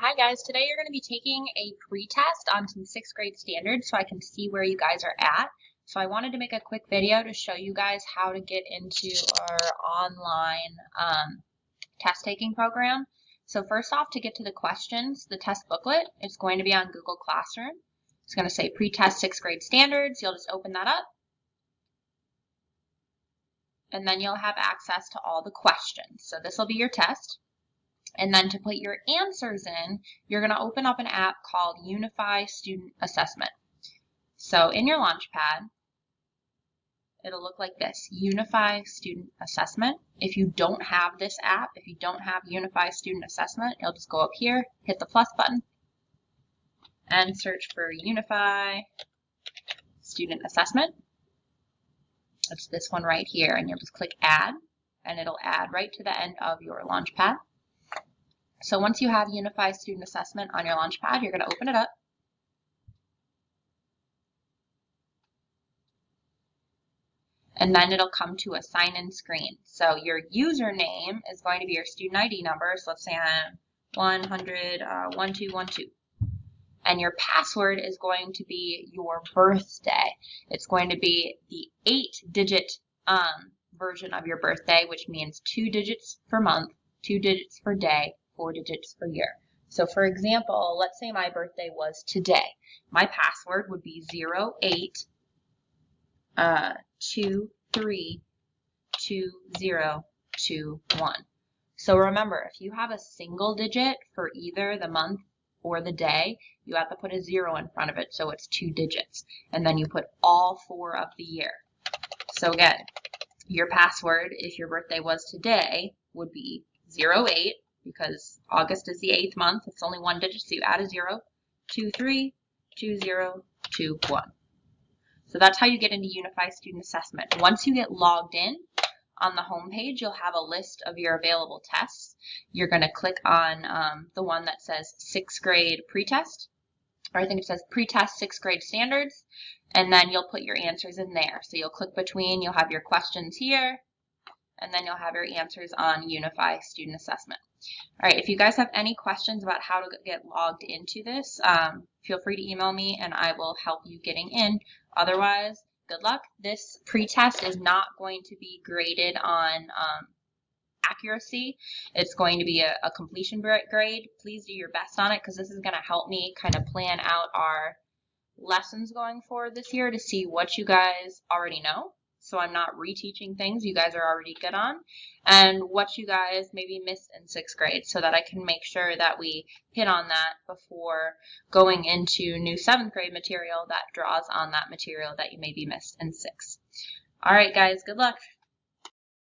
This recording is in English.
Hi guys, today you're going to be taking a pre-test on some 6th grade standards so I can see where you guys are at. So I wanted to make a quick video to show you guys how to get into our online test taking program. So first off, to get to the questions, the test booklet is going to be on Google Classroom. It's going to say pre-test 6th grade standards. You'll just open that up. And then you'll have access to all the questions. So this will be your test. And then to put your answers in, you're going to open up an app called Unify Student Assessment. So in your Launchpad, it'll look like this, Unify Student Assessment. If you don't have this app, if you don't have Unify Student Assessment, you'll just go up here, hit the plus button, and search for Unify Student Assessment. It's this one right here, and you'll just click Add, and it'll add right to the end of your Launchpad. So once you have Unify Student Assessment on your Launchpad, you're going to open it up. And then it'll come to a sign-in screen. So your username is going to be your student ID number. So let's say I'm 100-1212. And your password is going to be your birthday. It's going to be the 8-digit version of your birthday, which means 2 digits for month, 2 digits for day, 4 digits per year. So for example, let's say my birthday was today. My password would be 08232021. So remember, if you have a single digit for either the month or the day, you have to put a 0 in front of it, so it's 2 digits. And then you put all 4 of the year. So again, your password, if your birthday was today, would be 08, because August is the 8th month. It's only 1 digit, so you add a 0, 232021. So that's how you get into Unify Student Assessment. Once you get logged in, on the home page, you'll have a list of your available tests. You're going to click on the one that says 6th grade pretest, or I think it says pretest 6th grade standards, and then you'll put your answers in there. So you'll click between, you'll have your questions here, and then you'll have your answers on Unify Student Assessment. All right, if you guys have any questions about how to get logged into this, feel free to email me and I will help you getting in. Otherwise, good luck. This pretest is not going to be graded on accuracy. It's going to be a completion grade. Please do your best on it, because this is going to help me kind of plan out our lessons going forward this year to see what you guys already know. So I'm not reteaching things you guys are already good on, and what you guys maybe missed in 6th grade, so that I can make sure that we hit on that before going into new 7th grade material that draws on that material that you maybe missed in 6th. All right, guys, good luck.